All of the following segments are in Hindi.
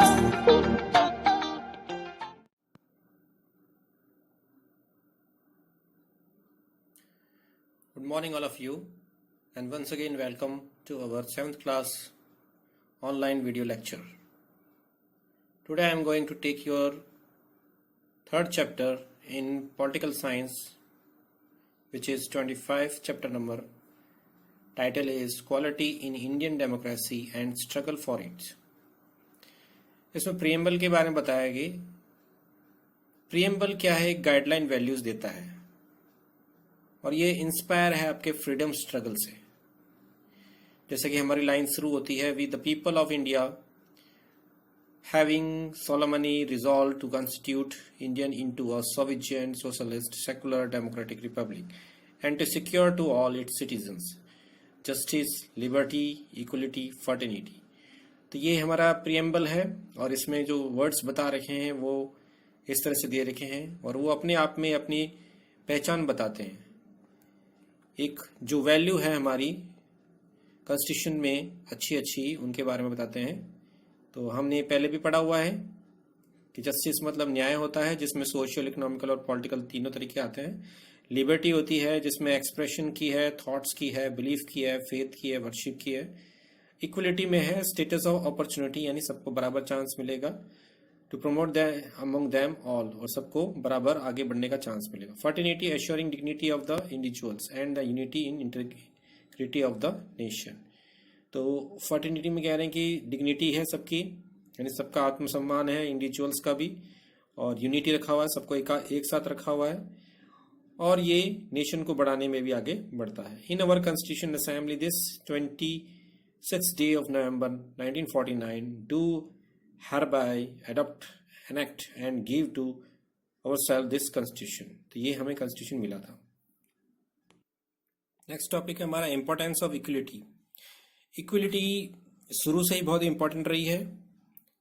Good morning, all of you, and once again, welcome to our 7th class online video lecture. Today, I am going to take your third chapter in political science, which is 25 chapter number. Title is Quality in Indian Democracy and Struggle for It. इसमें प्रीएम्बल के बारे में बताया गया। प्रीएम्बल क्या है? एक गाइडलाइन वैल्यूज देता है और ये इंस्पायर है आपके फ्रीडम स्ट्रगल से। जैसे कि हमारी लाइन शुरू होती है, we the people of India having solemnly resolved to constitute Indian into a sovereign socialist secular democratic republic and to secure to all its citizens justice liberty equality fraternity. तो ये हमारा प्रीएम्बल है और इसमें जो वर्ड्स बता रखे हैं वो इस तरह से दे रखे हैं और वो अपने आप में अपनी पहचान बताते हैं। एक जो वैल्यू है हमारी कॉन्स्टिट्यूशन में अच्छी उनके बारे में बताते हैं। तो हमने पहले भी पढ़ा हुआ है कि जस्टिस मतलब न्याय होता है, जिसमें सोशल इकोनॉमिकल और पॉलिटिकल तीनों तरीके आते हैं। लिबर्टी होती है जिसमें एक्सप्रेशन की है, थॉट्स की है, बिलीफ की है, फेथ की है, वर्शिप की है। इक्वलिटी में है स्टेटस ऑफ अपॉर्चुनिटी, यानी सबको बराबर चांस मिलेगा। To promote among them all, और सबको बराबर आगे बढ़ने का चांस मिलेगा। Fraternity assuring dignity of the individuals and the unity in integrity of the nation. तो फर्टिनिटी में कह रहे हैं कि डिग्निटी है सबकी, यानी सबका आत्मसम्मान है, इंडिविजुअल्स का भी, और यूनिटी रखा हुआ है, सबको एक साथ रखा हुआ है, और ये नेशन को बढ़ाने में भी आगे बढ़ता है। In our constitution assembly this 26th day of November 1949 do hereby adopt, enact and give to ourselves this constitution। तो ये हमें constitution मिला था। नेक्स्ट टॉपिक है हमारा इम्पोर्टेंस ऑफ इक्वलिटी। इक्वलिटी शुरू से ही बहुत इंपॉर्टेंट रही है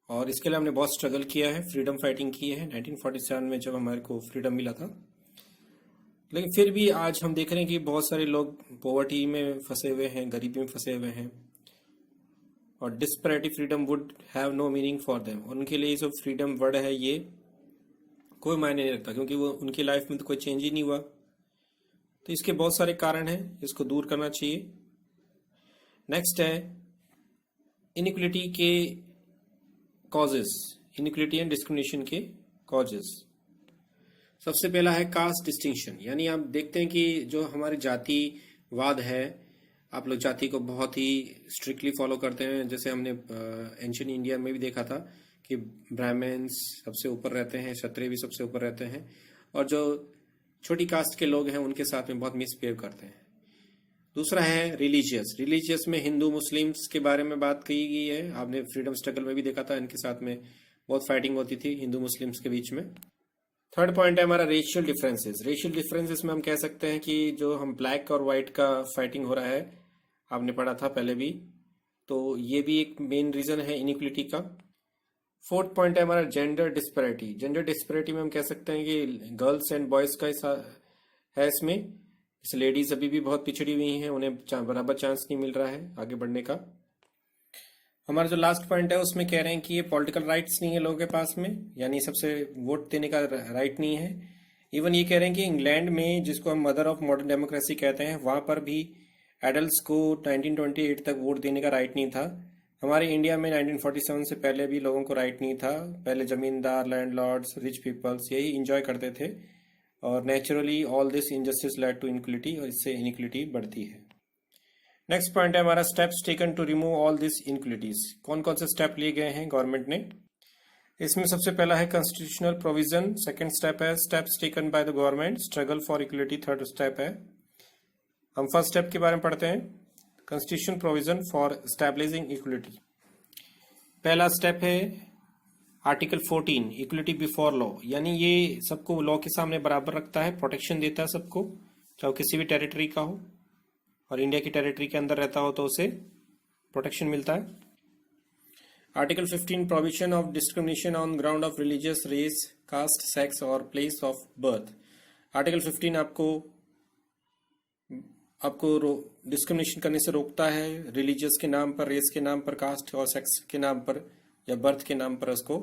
और इसके लिए हमने बहुत स्ट्रगल किया है, फ्रीडम फाइटिंग की है 1947 में जब हमारे को फ्रीडम मिला था। लेकिन फिर भी आज हम देख रहे हैं कि बहुत सारे लोग पॉवर्टी में फंसे हुए हैं, गरीबी में फंसे हुए हैं, और disparity freedom would have no meaning for them. उनके लिए जो फ्रीडम वर्ड है ये कोई मायने नहीं रखता, क्योंकि वो उनकी लाइफ में तो कोई चेंज ही नहीं हुआ। तो इसके बहुत सारे कारण हैं, इसको दूर करना चाहिए। नेक्स्ट है इनइक्वलिटी के कॉजेस, इनइक्वलिटी एंड डिस्क्रिमिनेशन के कॉजेस। सबसे पहला है कास्ट डिस्टिंक्शन, यानी आप देखते हैं कि जो हमारी जातिवाद है, आप लोग जाति को बहुत ही स्ट्रिक्टली फॉलो करते हैं। जैसे हमने एंशियंट इंडिया में भी देखा था कि ब्राह्मण्स सबसे ऊपर रहते हैं, क्षत्रिय भी सबसे ऊपर रहते हैं, और जो छोटी कास्ट के लोग हैं उनके साथ में बहुत मिसबिहेव करते हैं। दूसरा है रिलीजियस में हिंदू मुस्लिम्स के बारे में बात की गई है। आपने फ्रीडम स्ट्रगल में भी देखा था, इनके साथ में बहुत फाइटिंग होती थी हिंदू मुस्लिम्स के बीच में। थर्ड पॉइंट है हमारा रेशियल डिफरेंसेस में हम कह सकते हैं कि जो हम ब्लैक और व्हाइट का फाइटिंग हो रहा है, आपने पढ़ा था पहले भी, तो ये भी एक मेन रीजन है इनइक्वलिटी का। फोर्थ पॉइंट है हमारा जेंडर डिस्पैरिटी में हम कह सकते हैं कि गर्ल्स एंड बॉयज का है इसमें। इस लेडीज अभी भी बहुत पिछड़ी हुई हैं, उन्हें बराबर चांस नहीं मिल रहा है आगे बढ़ने का। हमारा जो लास्ट पॉइंट है उसमें कह रहे हैं कि ये पॉलिटिकल राइट्स नहीं है लोगों के पास में, यानी सबसे वोट देने का राइट नहीं है। इवन ये कह रहे हैं कि इंग्लैंड में, जिसको हम मदर ऑफ मॉडर्न डेमोक्रेसी कहते हैं, वहां पर भी एडल्ट्स को 1928 तक वोट देने का राइट नहीं था। हमारे इंडिया में 1947 से पहले भी लोगों को राइट नहीं था। पहले जमींदार, लैंडलॉर्ड्स, रिच पीपल्स यही इंजॉय करते थे, और naturally all this injustice led to inequality, और इससे इनइक्वलिटी बढ़ती है। नेक्स्ट पॉइंट है हमारा steps taken to remove all this inequalities. कौन कौन से स्टेप लिए गए हैं गवर्नमेंट ने? इसमें सबसे पहला है कॉन्स्टिट्यूशनल प्रोविजन, सेकंड स्टेप है steps taken by the government, struggle for equality third step है। हम फर्स्ट स्टेप के बारे में पढ़ते हैं, constitution provision for establishing equality. पहला स्टेप है आर्टिकल 14 इक्वलिटी बिफोर लॉ, यानी ये सबको लॉ के सामने बराबर रखता है, प्रोटेक्शन देता है सबको, चाहे किसी भी टेरिटरी का हो, और इंडिया की टेरिटरी के अंदर रहता हो तो उसे प्रोटेक्शन मिलता है। Article 15 provision of discrimination on ground of religious, race, caste, sex और प्लेस ऑफ बर्थ। आर्टिकल 15 आपको डिस्क्रिमिनेशन करने से रोकता है, रिलीजियस के नाम पर, रेस के नाम पर, कास्ट और सेक्स के नाम पर या बर्थ के नाम पर उसको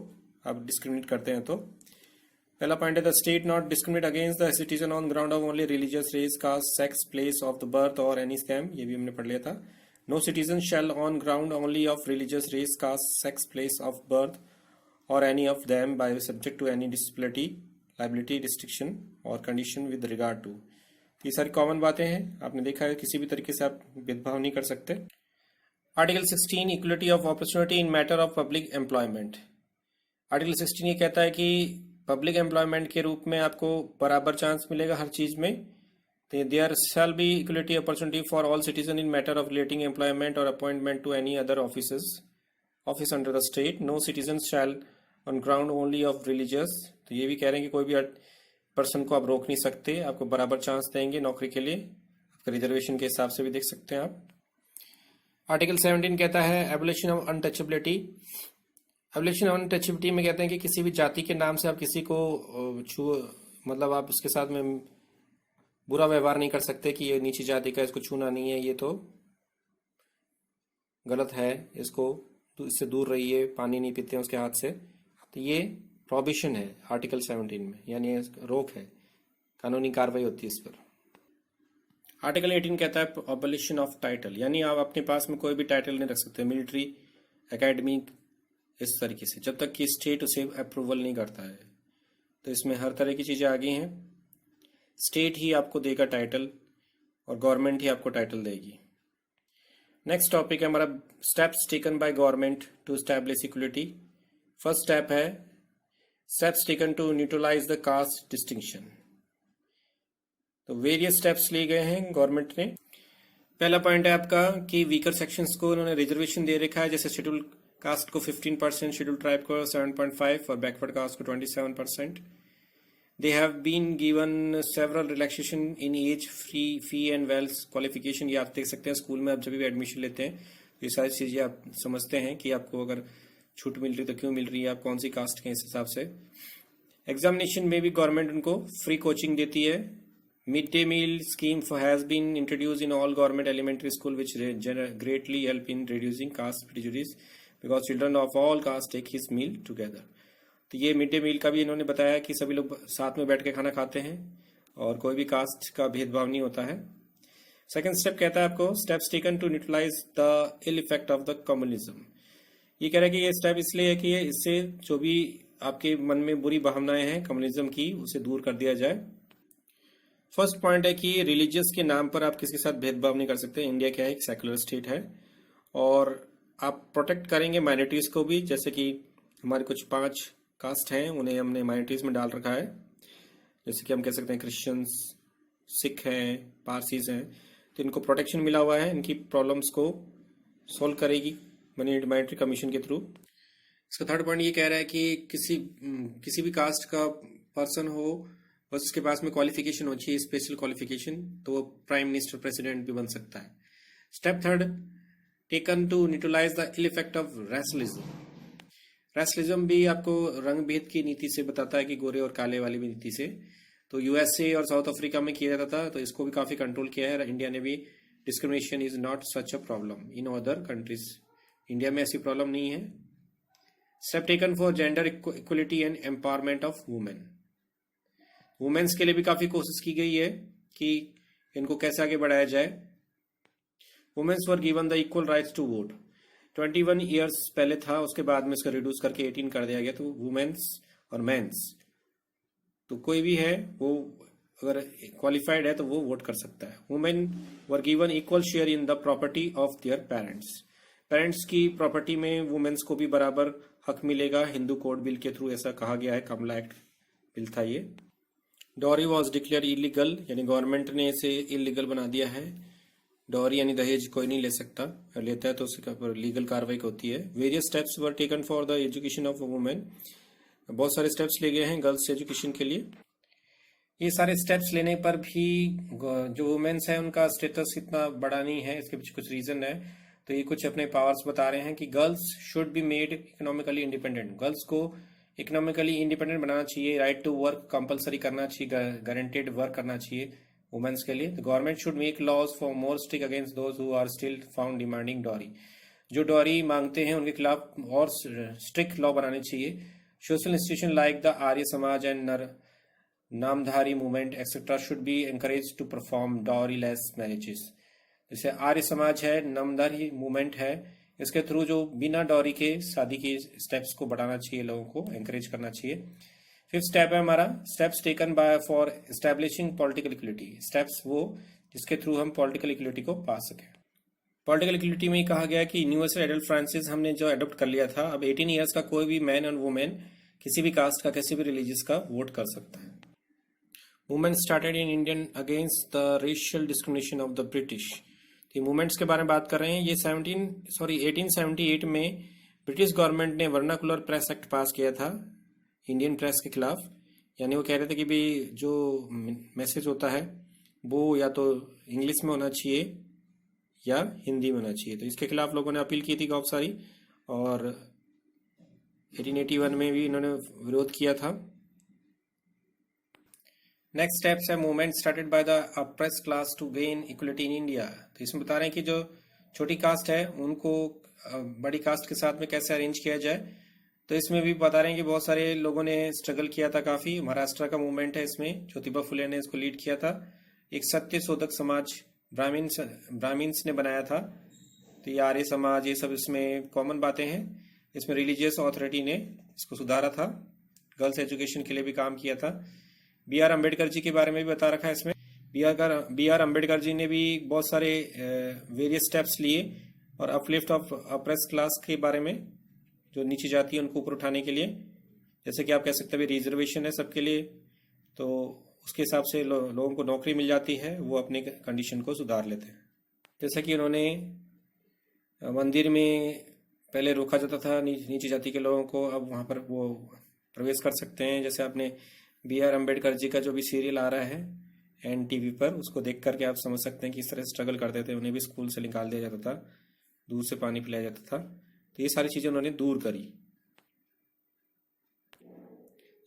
आप डिस्क्रिमिनेट करते हैं तो पहला पॉइंट है the state not discriminate against the citizen on ground of only religious race caste sex place of the birth और एनी स्कैम, ये भी हमने पढ़ लिया था। No citizen shall on ground only of religious race caste sex place of birth और any of them by subject to any disability liability restriction और कंडीशन विद रिगार्ड टू। ये सारी कॉमन बातें हैं, आपने देखा है किसी भी तरीके से आप भेदभाव नहीं कर सकते। Article 16 equality of opportunity in matter of public employment. Article 16 ये कहता है कि पब्लिक एम्प्लॉयमेंट के रूप में आपको बराबर चांस मिलेगा हर चीज में। तो there shall be equality opportunity for all citizen in matter of relating employment और appointment to any other office under the state. No citizen shall on ground only of religious. तो ये भी कह रहे हैं कि कोई भी पर्सन को आप रोक नहीं सकते, आपको बराबर चांस देंगे नौकरी के लिए, आपका रिजर्वेशन के हिसाब से भी देख सकते हैं आप। आर्टिकल 17 कहता है abolition of untouchability. Abolition of untouchability में कहते हैं कि किसी भी जाति के नाम से आप किसी को मतलब आप उसके साथ में बुरा व्यवहार नहीं कर सकते कि ये नीची जाति का, इसको छूना नहीं है, ये तो गलत है, इससे दूर रहिए, पानी नहीं पीते हैं उसके हाथ से। तो ये प्रोहिबिशन है आर्टिकल 17 में, यानी रोक है, कानूनी कार्रवाई होती है इस पर। आर्टिकल 18 कहता है अबॉलिशन ऑफ टाइटल, यानी आप अपने पास में कोई भी टाइटल नहीं रख सकते, मिलिट्री, एकेडमिक, इस तरीके से, जब तक कि स्टेट उसे अप्रूवल नहीं करता है। तो इसमें हर तरह की चीजें आ गई हैं, स्टेट ही आपको देगा टाइटल और गवर्नमेंट ही आपको टाइटल देगी। नेक्स्ट टॉपिक है हमारा steps taken by government to establish equality. First step है steps taken to neutralise the caste distinction. तो वेरियस स्टेप्स लिए गए हैं गवर्नमेंट ने। पहला पॉइंट है आपका कि वीकर सेक्शंस को उन्होंने रिजर्वेशन दे रखा है, जैसे शेड्यूल कास्ट को 15%, शेड्यूल ट्राइब को 7.5 और बैकवर्ड कास्ट को 27%। They have been given several relaxation in age free fee and wealth qualification. ये आप देख सकते हैं स्कूल में आप जब भी एडमिशन लेते हैं तो ये सारी चीजें आप समझते हैं कि आपको अगर छूट मिल रही तो क्यों मिल रही है, आप कौन सी कास्ट के इस हिसाब से। एग्जामिनेशन में भी गवर्नमेंट उनको फ्री कोचिंग देती है। Midday meal scheme has been introduced in all government elementary school, which greatly help in reducing caste prejudice because children of all castes take his meal together. तो ये मिड डे मील का भी इन्होंने बताया कि सभी लोग साथ में बैठ के खाना खाते हैं और कोई भी कास्ट का भेदभाव नहीं होता है। सेकंड स्टेप कहता है आपको steps taken to neutralise the ill effect of the communism. ये कह रहा है कि ये स्टेप इसलिए है कि इससे जो भी आपके मन में बुरी भावनाएं हैं कम्युनिज्म की, उसे दूर कर दिया जाए। फर्स्ट पॉइंट है कि रिलीजियस के नाम पर आप किसी के साथ भेदभाव नहीं कर सकते। इंडिया क्या है, एक सेकुलर स्टेट है और आप प्रोटेक्ट करेंगे माइनॉरिटीज को भी, जैसे कि हमारे कुछ 5 कास्ट हैं उन्हें हमने माइनॉरिटीज में डाल रखा है, जैसे कि हम कह सकते हैं क्रिश्चियंस, सिख हैं, पारसीज हैं, तो इनको प्रोटेक्शन मिला हुआ है, इनकी प्रॉब्लम्स को सोल्व करेगी माइनॉरिटी कमीशन के थ्रू। इसका थर्ड पॉइंट ये कह रहा है कि किसी भी कास्ट का पर्सन हो बस उसके पास में क्वालिफिकेशन हो चाहिए, स्पेशल क्वालिफिकेशन, तो वो प्राइम मिनिस्टर, प्रेसिडेंट भी बन सकता है। Step third taken to neutralise the ill effect of racialism. Racialism भी आपको रंग भेद की नीति से बताता है कि गोरे और काले वाली भी नीति से। तो यूएसए और साउथ अफ्रीका में किया जाता था, तो इसको भी काफी कंट्रोल किया है। इंडिया ने भी discrimination is not such a problem in other countries. India में ऐसी प्रॉब्लम नहीं है। Step taken for gender equality and empowerment of women. Womens के लिए भी काफी कोशिश की गई है कि इनको कैसे आगे बढ़ाया जाए। Womens were given the equal rights to vote. 21 years पहले था, उसके बाद में इसका रिड्यूस करके 18 कर दिया गया। तो वुमेन्स और मेंस, तो कोई भी है वो अगर क्वालिफाइड है तो वो वोट कर सकता है। Women were given equal share in the property of their parents. Parents की प्रॉपर्टी में वुमेन्स को भी बराबर हक मिलेगा। हिंदू कोड बिल के थ्रू ऐसा कहा गया है, कमला एक्ट बिल था ये। डॉरी वॉज डिक्लेयर इलीगल, यानी गवर्नमेंट ने इसे इलीगल बना दिया है। डॉरी यानी दहेज कोई नहीं ले सकता, अगर लेता है तो उसके ऊपर लीगल कार्रवाई होती है। Various steps were taken for the education of women. बहुत सारे स्टेप्स लिए गए हैं गर्ल्स एजुकेशन के लिए। ये सारे स्टेप्स लेने पर भी जो वुमेन्स है उनका स्टेटस इतना बड़ा नहीं है, इसके पीछे कुछ रीजन है। तो ये कुछ अपने पावर्स बता रहे हैं कि girls should be made economically independent. Girls को इकोनॉमिकली इंडिपेंडेंट बनाना चाहिए। राइट टू वर्क कंपलसरी करना चाहिए, गारंटेड वर्क करना चाहिए वुमेन्स के लिए। Government should make laws for more strict against those who are still found demanding dowry. जो डॉरी मांगते हैं उनके खिलाफ और स्ट्रिक्ट लॉ बनाने चाहिए। Social institution like the Arya Samaj and Namdhari movement etcetera should be encourage to perform dowry less marriages. जैसे आर्य समाज है, नामधारी मूवमेंट है, इसके थ्रू जो बिना डॉरी के शादी के स्टेप्स को बढ़ाना चाहिए, लोगों को एनकरेज करना चाहिए। फिफ्थ स्टेप है हमारा steps taken bye for establishing political equality. Steps वो जिसके थ्रू हम पॉलिटिकल इक्विलिटी को पा सकें। पॉलिटिकल इक्विलिटी में ही कहा गया कि यूनिवर्सल एडल्ट फ्रांसिस हमने जो अडॉप्ट कर लिया था, अब 18 ईयर्स का कोई भी मैन और वुमेन किसी भी कास्ट का, किसी भी रिलीजियस का वोट कर सकता है। Movement started in Indian against the racial discrimination of the British. तो मूवमेंट्स के बारे में बात कर रहे हैं। ये 1878 में ब्रिटिश गवर्नमेंट ने वर्नाकुलर प्रेस एक्ट पास किया था इंडियन प्रेस के खिलाफ। यानी वो कह रहे थे कि भाई जो मैसेज होता है वो या तो इंग्लिश में होना चाहिए या हिंदी में होना चाहिए। तो इसके खिलाफ लोगों ने अपील की थी बहुत सारी, और 1881 में भी इन्होंने विरोध किया था। नेक्स्ट स्टेप्स है movement started by the oppressed class to gain equality in India. तो इसमें बता रहे हैं कि जो छोटी कास्ट है उनको बड़ी कास्ट के साथ में कैसे अरेंज किया जाए। तो इसमें भी बता रहे हैं कि बहुत सारे लोगों ने स्ट्रगल किया था काफी। महाराष्ट्र का मूवमेंट है, इसमें ज्योतिबा फुले ने इसको लीड किया था। एक सत्य शोधक समाज ब्राह्मिन्स ने बनाया था। तो ये आर्य समाज, ये सब इसमें कॉमन बातें हैं। इसमें रिलीजियस अथॉरिटी ने इसको सुधारा था। गर्ल्स एजुकेशन के लिए भी काम किया था। B.R. अम्बेडकर जी के बारे में भी बता रखा है इसमें। B.R. अम्बेडकर जी ने भी बहुत सारे वेरियस स्टेप्स लिए और अपलिफ्ट ऑफ अप्रेस क्लास के बारे में, जो नीची जाति है उनको ऊपर उठाने के लिए। जैसे कि आप कह सकते हैं रिजर्वेशन है सबके लिए, तो उसके हिसाब से लोगों को नौकरी मिल जाती है, वो अपने कंडीशन को सुधार लेते हैं। जैसे कि उन्होंने मंदिर में पहले रोका जाता था नीची जाति के लोगों को, अब वहाँ पर वो प्रवेश कर सकते हैं। जैसे आपने B.R. अम्बेडकर जी का जो भी सीरियल आ रहा है NTV पर, उसको देख करके आप समझ सकते हैं कि इस तरह स्ट्रगल करते थे। उन्हें भी स्कूल से निकाल दिया जाता था, दूध से पानी पिलाया जाता था। तो ये सारी चीजें उन्होंने दूर करी।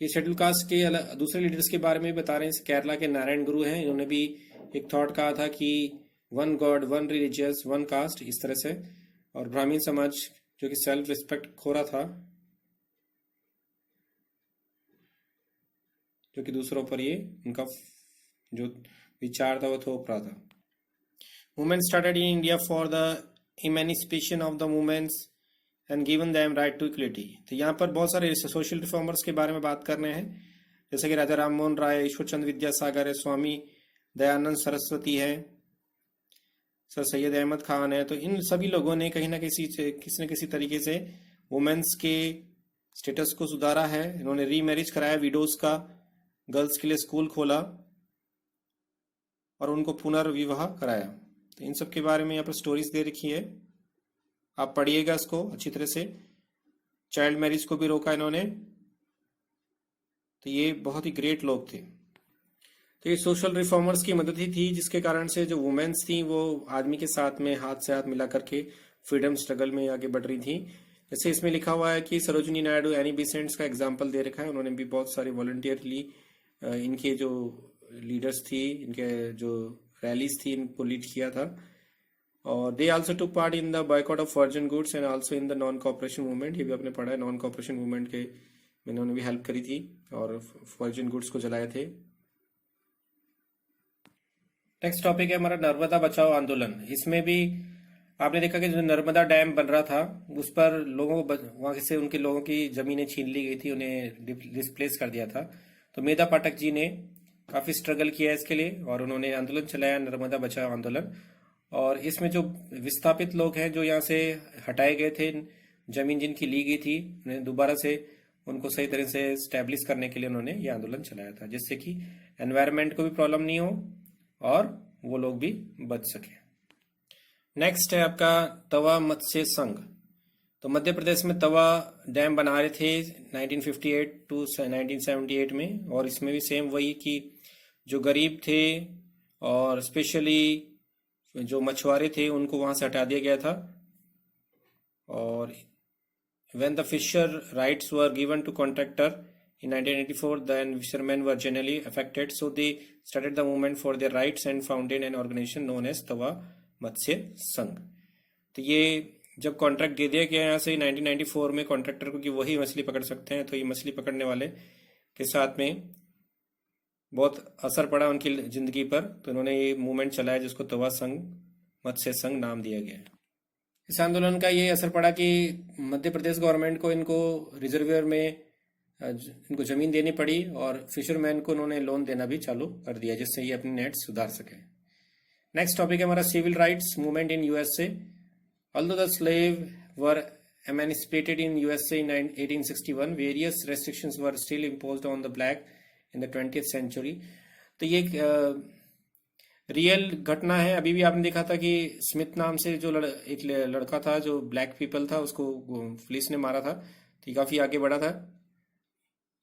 ये शेड्यूल कास्ट के दूसरे लीडर्स के बारे में भी बता रहे हैं। केरला के नारायण गुरु हैं, इन्होंने भी एक थॉट कहा था कि one God, one religious, one cast, इस तरह से। और ब्राह्मीण समाज जो कि सेल्फ रिस्पेक्ट खो रहा था, जो कि दूसरों पर ये उनका जो विचार था वो थोप रहा था। Movement started in India for the emancipation of the movements and given them right to equality. तो यहाँ पर बहुत सारे सोशल रिफॉर्मर्स के बारे में बात करने हैं, जैसे कि राजा राम मोहन राय, ईश्वर चंद्र विद्यासागर है, स्वामी दयानंद सरस्वती है, सर सैयद अहमद खान है। तो इन सभी लोगों ने कहीं ना किसी न किसी तरीके से वुमेन्स के स्टेटस को सुधारा है। इन्होंने रीमैरिज कराया विडोज का, गर्ल्स के लिए स्कूल खोला और उनको पुनर्विवाह कराया। तो इन सब के बारे में यहाँ पर स्टोरीज दे रखी है, आप पढ़िएगा इसको अच्छी तरह से। चाइल्ड मैरिज को भी रोका इन्होंने। तो ये बहुत ही ग्रेट लोग थे। तो ये सोशल रिफॉर्मर्स की मदद ही थी, जिसके कारण से जो वुमेन्स थी वो आदमी के साथ में हाथ से हाथ मिला करके फ्रीडम स्ट्रगल में आगे बढ़ रही थी। जैसे इसमें लिखा हुआ है कि सरोजिनी नायडू, एनी बेसेंट का एग्जाम्पल दे रखा है। उन्होंने भी बहुत सारे वॉलंटियरली इनके जो लीडर्स थी, इनके जो रैलीज थी, इनको लीड किया था। और they also took part in the boycott of foreign goods and also in the non cooperation movement. ये भी आपने पढ़ा है, नॉन कॉपरेशन मूवमेंट के में इन्होंने भी हेल्प करी थी और फॉरेन गुड्स को जलाए थे। नेक्स्ट टॉपिक है हमारा नर्मदा बचाओ आंदोलन। इसमें भी आपने देखा कि जो नर्मदा डैम बन रहा था उस पर लोगों को वहां से उनके लोगों की जमीनें छीन ली गई थी, उन्हें डिस्प्लेस कर दिया था। तो मेधा पाठक जी ने काफी स्ट्रगल किया इसके लिए और उन्होंने आंदोलन चलाया, नर्मदा बचाओ आंदोलन। और इसमें जो विस्थापित लोग हैं, जो यहाँ से हटाए गए थे, जमीन जिनकी ली गई थी, उन्हें दोबारा से उनको सही तरह से स्टैब्लिश करने के लिए उन्होंने ये आंदोलन चलाया था, जिससे कि एनवायरनमेंट को भी प्रॉब्लम नहीं हो और वो लोग भी बच सके। नेक्स्ट है आपका तवा मत्स्य संघ। तो मध्य प्रदेश में तवा डैम बना रहे थे 1958 टू 1978 में, और इसमें भी सेम वही कि जो गरीब थे और स्पेशली जो मछुआरे थे उनको वहां से हटा दिया गया था। और when the fisher rights were given to contractor in 1984, then fishermen were generally affected, so they started the movement for their rights and founded an organization known as तवा मत्स्य संघ। तो ये जब कॉन्ट्रैक्ट दे दिया गया यहाँ से 1994 में कॉन्ट्रैक्टर को कि वही मछली पकड़ सकते हैं, तो ये मछली पकड़ने वाले के साथ में बहुत असर पड़ा उनकी ज़िंदगी पर, तो इन्होंने ये मूवमेंट चलाया जिसको तवा संघ मत्स्य संघ नाम दिया गया। इस आंदोलन का ये असर पड़ा कि मध्य प्रदेश गवर्नमेंट को इनको रिजर्वियर में इनको ज़मीन देनी पड़ी और फिशरमैन को उन्होंने लोन देना भी चालू कर दिया जिससे ये अपने नेट सुधार सके। नेक्स्ट टॉपिक है हमारा civil rights movement in USA. Although the slave were emancipated in USA in 1861, various restrictions were still imposed on the black in the 20th century। तो ये रियल घटना है। अभी भी आपने देखा था कि स्मिथ नाम से जो एक लड़का था जो ब्लैक पीपल था, उसको पुलिस ने मारा था, तो ये काफ़ी आगे बढ़ा था।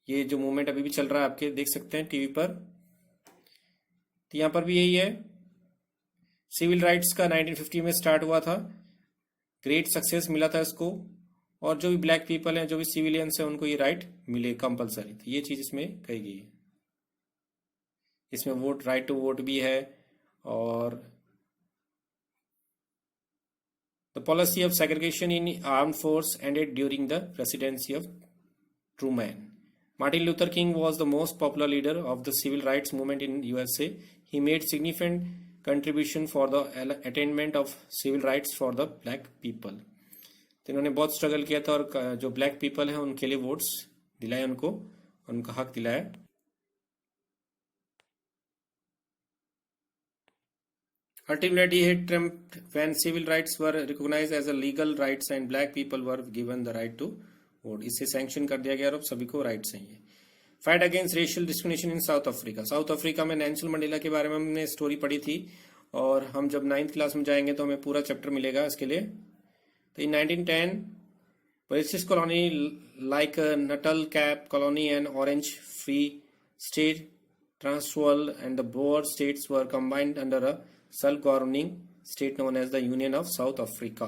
ये जो मूवमेंट अभी भी चल रहा है आपके देख सकते हैं टीवी पर। तो यहाँ पर भी यही है, सिविल राइट्स का 1950 में स्टार्ट हुआ था, ग्रेट सक्सेस मिला था इसको, और जो भी ब्लैक पीपल हैं, जो भी सिविलियंस हैं, उनको ये राइट मिले कंपलसरी। तो ये चीज़ इसमें कही गई है। इसमें वोट, राइट टू वोट भी है। और the policy of segregation in armed force ended during the presidency of Truman. Martin Luther King was the most popular leader of the civil rights movement in USA. He made significant contribution for the attainment of civil rights for the black people. तो इन्होंने बहुत स्ट्रगल किया था और जो ब्लैक पीपल हैं उनके लिए वोट्स दिलाए, उनको उनका हक दिलाया। Ultimately, it triumphed when civil rights were recognized as a legal rights and black people were given the right to vote। इससे सैंक्शन कर दिया गया और अब सभी को राइट्स हैं। Fight against racial discrimination in south Africa. South Africa में नेल्सन मंडेला के बारे में हमने स्टोरी पढ़ी थी, और हम जब 9th क्लास में जाएंगे तो हमें पूरा चैप्टर मिलेगा इसके लिए। तो in 1910 British colony like Natal Cape Colony and Orange Free State Transvaal and the Boer states were combined under a self governing state known as the Union of South Africa.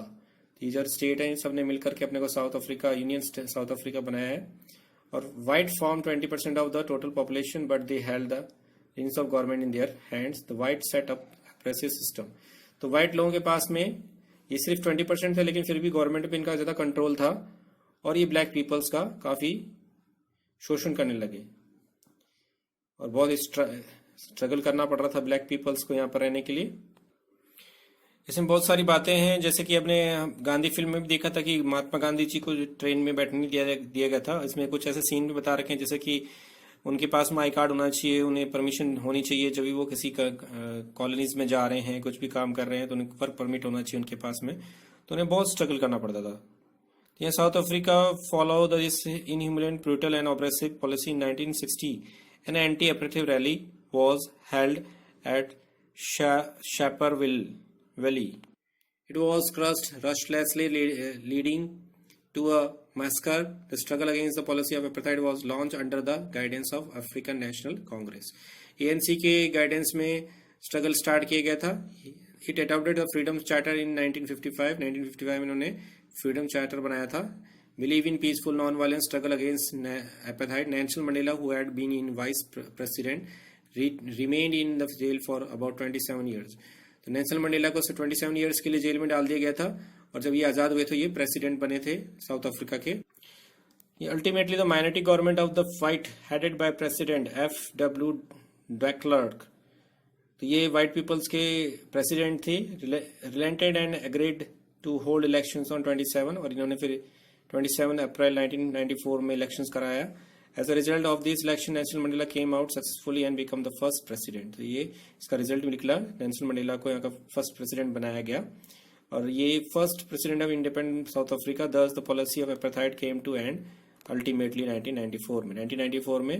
ये जो स्टेट है सबने मिलकर के अपने को South Africa union South Africa बनाया है। और white form 20% of the total population but they held the reins of government in their hands. The white set up oppressive system. तो वाइट लोगों के पास में ये सिर्फ 20% थे, लेकिन फिर भी गवर्नमेंट पे इनका ज्यादा कंट्रोल था और ये ब्लैक पीपल्स का काफी शोषण करने लगे और बहुत स्ट्रगल करना पड़ रहा था ब्लैक पीपल्स को यहाँ पर रहने के लिए। इसमें बहुत सारी बातें हैं, जैसे कि अपने गांधी फिल्म में भी देखा था कि महात्मा गांधी जी को ट्रेन में बैठने दिया गया था। इसमें कुछ ऐसे सीन भी बता रखे हैं, जैसे कि उनके पास में आई कार्ड होना चाहिए, उन्हें परमिशन होनी चाहिए जब भी वो किसी कॉलोनीज में जा रहे हैं, कुछ भी काम कर रहे हैं तो उन्हें वर्क परमिट होना चाहिए उनके पास में। तो उन्हें बहुत स्ट्रगल करना पड़ता था। यहाँ south Africa follow this inhuman brutal and oppressive policy in 1960। An anti operative rally was held at Shaperville Valley. It was crushed ruthlessly, leading to a massacre. The struggle against the policy of apartheid was launched under the guidance of African National Congress. ANC के गाइडेंस में स्ट्रगल स्टार्ट किया गया था। It adopted the Freedom Charter in 1955. 1955 में इन्होंने फ्रीडम चार्टर बनाया था। Believe in peaceful non-violent struggle against apartheid. Nelson Mandela, who had been in vice president, remained in the jail for about 27 years। तो नेल्सन मंडेला को 27 years के लिए जेल में डाल दिया गया था, और जब ये आज़ाद हुए तो ये प्रेसिडेंट बने थे साउथ अफ्रीका के। Ultimately the minority government of the fight headed by president F.W. de Klerk। तो ये वाइट पीपल्स के प्रेसिडेंट थे। Relented and agreed to hold elections on 27, और इन्होंने फिर 27 अप्रैल 1994 में इलेक्शंस कराया। As a result of this election, Nelson Mandela came out successfully and became the first president। तो ये इसका रिजल्ट निकला, नेल्सन मंडेला को यहाँ का फर्स्ट प्रेसिडेंट बनाया गया, और ये first president of independent south Africa. Thus the policy of apartheid came to end ultimately 1994 में। 1994 में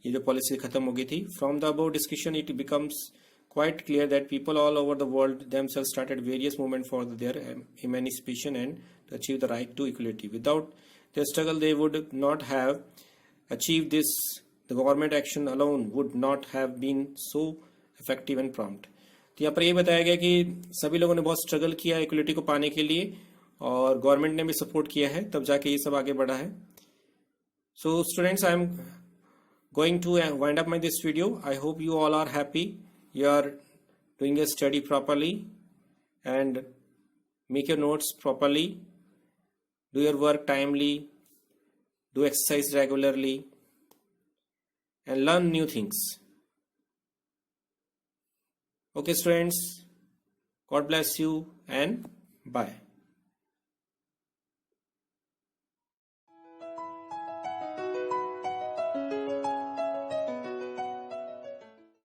ये जो पॉलिसी खत्म हो गई थी। From the above discussion, it becomes quite clear that people all over the world themselves started various movements for their emancipation and to achieve the right to equality। Without their struggle, they would not have achieve this। The government action alone would not have been so effective and prompt। तो यहाँ पर ये बताया गया कि सभी लोगों ने बहुत स्ट्रगल किया इक्वलिटी को पाने के लिए, और गवर्नमेंट ने भी सपोर्ट किया है, तब जाके ये सब आगे बढ़ा है। So students, I am going to wind up my this video. I hope you all are happy, you are doing your study properly and make your notes properly. do your work timely, do exercise regularly, and learn new things. Okay, students, God bless you and bye.